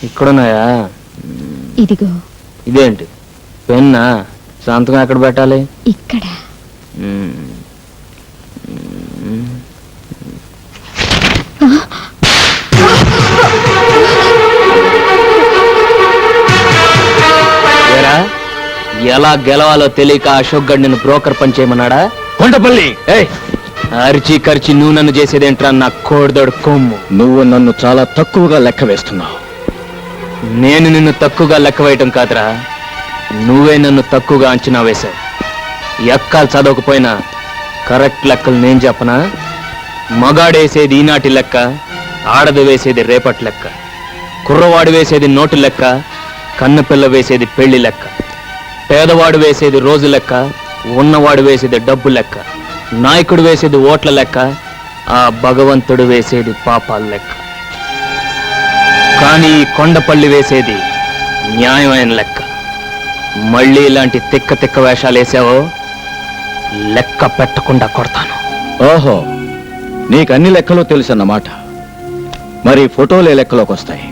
ఇక్కడున్నాయా? ఇదిగో. ఇదేంటి పెన్నా? సంతకం ఎక్కడ పెట్టాలి? ఇక్కడ. ఎలా గెలవాలో తెలియక అశోక్ గడ్ నిన్ను బ్రోకర్ పని చేయమన్నాడా? కొండపల్లి అరిచి ఖర్చి నువ్వు నన్ను చేసేదేంట్రా నా కోడిదోడు కొమ్ము? నువ్వు నన్ను చాలా తక్కువగా లెక్క వేస్తున్నావు. నేను నిన్ను తక్కువగా లెక్క వేయటం కాదురా, నువ్వే నన్ను తక్కువగా అంచనా వేశావు. ఎక్కాలు చదవకపోయినా కరెక్ట్ లెక్కలు నేను చెప్పనా? మగాడేసేది ఈనాటి లెక్క, ఆడది వేసేది రేపటి లెక్క, కుర్రవాడు వేసేది నోటు లెక్క, కన్నపిల్ల వేసేది పెళ్లి లెక్క, పేదవాడు వేసేది రోజు లెక్క, ఉన్నవాడు వేసేది డబ్బు లెక్క, నాయకుడు వేసేది ఓట్ల లెక్క, ఆ భగవంతుడు వేసేది పాపాల లెక్క. కానీ కొండపల్లి వేసేది న్యాయమైన లెక్క. మళ్ళీ ఇలాంటి తిక్క తిక్క వేషాలు వేసావో లెక్క పెట్టకుండా కొడతాను. ఓహో, నీకు అన్ని లెక్కలు తెలుసన్నమాట. మరి ఫోటోలే లెక్కలోకి వస్తాయి.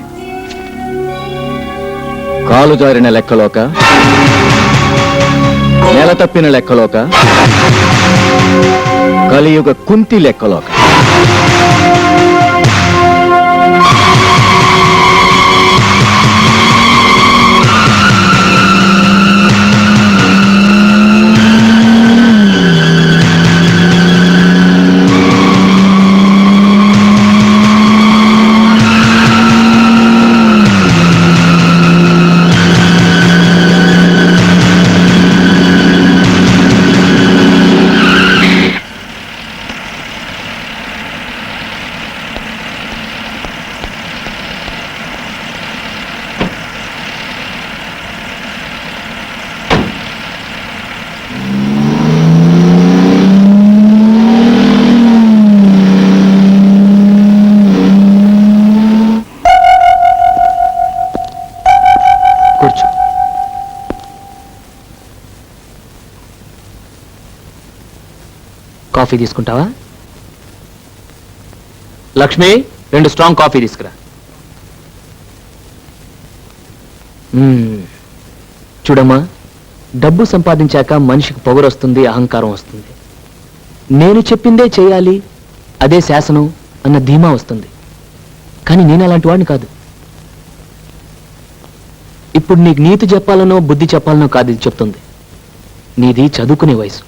కాలు జారిన లెక్కలోక, నెల తప్పిన లెక్కలోక, కలియుగ కుంతి లెక్కలోక. కాఫీ తీసుకుంటావా? లక్ష్మి, 2 స్ట్రాంగ్ కాఫీ తీసుకురా. చూడమ్మా, డబ్బు సంపాదించాక మనిషికి పొగరు వస్తుంది, అహంకారం వస్తుంది. నేను చెప్పిందే చేయాలి, అదే శాసనం అన్న ధీమా వస్తుంది. కానీ నేను అలాంటి వాడిని కాదు. ఇప్పుడు నీకు నీతి చెప్పాలనో బుద్ధి చెప్పాలనో కాదు ఇది చెప్తుంది. నీది చదువుకునే వయసు,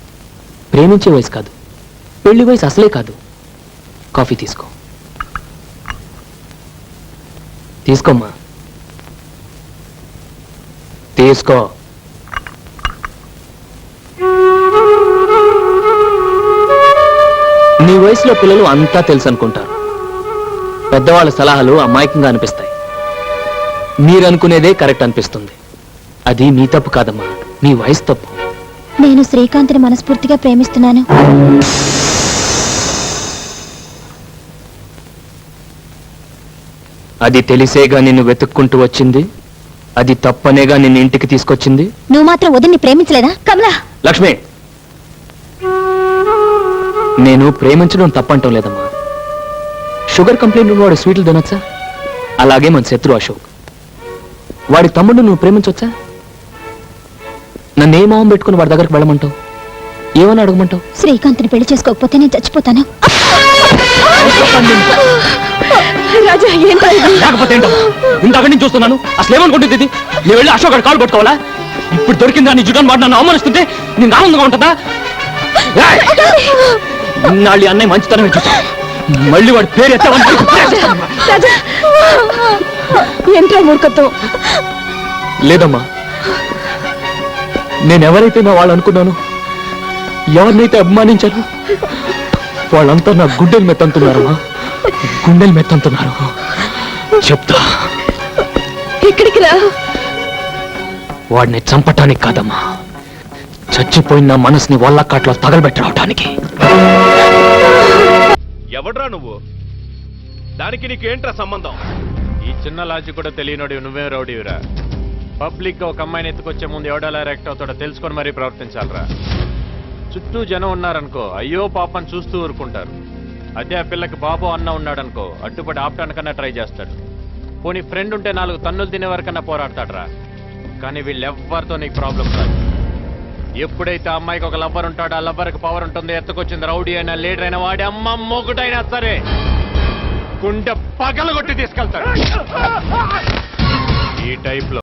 ప్రేమించే వయసు కాదు, పెళ్లి వయసు అసలే కాదు. కాఫీ తీసుకో. తీసుకోమ్మా, తీసుకో. నీ వయసులో పిల్లలు అంతా తెలుసు అనుకుంటారు. పెద్దవాళ్ళ సలహాలు అమాయకంగా అనిపిస్తాయి. మీరనుకునేదే కరెక్ట్ అనిపిస్తుంది. అది మీ తప్పు కాదమ్మా, మీ వయసు తప్పు. నేను శ్రీకాంత్ని మనస్ఫూర్తిగా ప్రేమిస్తున్నాను. అది తెలిసేగా నిన్ను వెతుక్కుంటూ వచ్చింది, అది తప్పనేగా నిన్ను ఇంటికి తీసుకొచ్చింది. నువ్వు మాత్రం వదిన్ని ప్రేమించలేదా కమలా? లక్ష్మి, నేను ప్రేమించడం తప్పంటం లేదమ్మా. షుగర్ కంప్లైంట్ ఉన్నవాడు స్వీట్లు తినొచ్చా? అలాగే మన శత్రు అశోక్, వాడి తమ్ముడు నువ్వు ప్రేమించొచ్చా? నన్ను ఏ మొహం పెట్టుకుని వాడి దగ్గరకు వెళ్ళమంటావు? ఏమని అడగమంటావు? శ్రీకాంత్ని పెళ్లి చేసుకోకపోతే నేను చచ్చిపోతాను. లేకపోతే ఇంతక నుంచి చూస్తున్నాను. అసలు ఏమనుకుంటుంది ఇది? నేను వెళ్ళి అశోక్ కాలు పట్టుకోవాలా? ఇప్పుడు దొరికిందా నీ జుటాన్ వాడు నన్ను అవమానిస్తుంటే నేను ఆనందంగా ఉంటుందా? ఇన్నాళ్ళు అన్నయ్య మంచితనమే చూసా, మళ్ళీ వాడి పేరు ఎత్తావని ఏంట్రా మూర్ఖత్వం? లేదమ్మా, నేనెవరైతే నా వాళ్ళు అనుకున్నాను, ఎవరినైతే అభిమానించాను, వాళ్ళంతా నా గుండెలు మెత్తంటున్నారమ్మా, గుండెలు మెత్తంటున్నారు. చెప్తా. ఇక్కడికి రా. వాడిని చంపటానికి కాదమ్మా, చచ్చిపోయిన నా మనసుని వల్లకాట్లో తగలబెట్టడానికి. ఎవడ్రా నువ్వు? దానికి నీకేంట్రా సంబంధం? ఈ చిన్న లాజిక్ కూడా తెలియనోడివి నువ్వే రౌడీవిరా. పబ్లిక్ ఒక అమ్మాయిని ఎత్తుకొచ్చే ముందు ఎవడలా రియాక్ట్ అవుతాడో తెలుసుకొని మరీ ప్రవర్తించాలరా. చుట్టూ జనం ఉన్నారనుకో, అయ్యో పాపని చూస్తూ ఊరుకుంటారు. అదే ఆ పిల్లకి బాబు అన్న ఉన్నాడనుకో, అడ్డుపడి ఆపటానికన్నా ట్రై చేస్తాడు. పోనీ ఫ్రెండ్ ఉంటే 4 తన్నులు తినే వరకన్నా పోరాడతాడ్రా. కానీ వీళ్ళెవ్వరితో నీకు ప్రాబ్లం కాదు. ఎప్పుడైతే ఆ అమ్మాయికి ఒక లవ్వర్ ఉంటాడో, ఆ లవ్వర్కి పవర్ ఉంటుంది, ఎత్తుకొచ్చింది రౌడీ అయినా లీడర్ అయినా వాడి అమ్మ మొగుడైనా సరే గుండె పగలగొట్టి తీసుకెళ్తాడు. ఈ టైప్ లో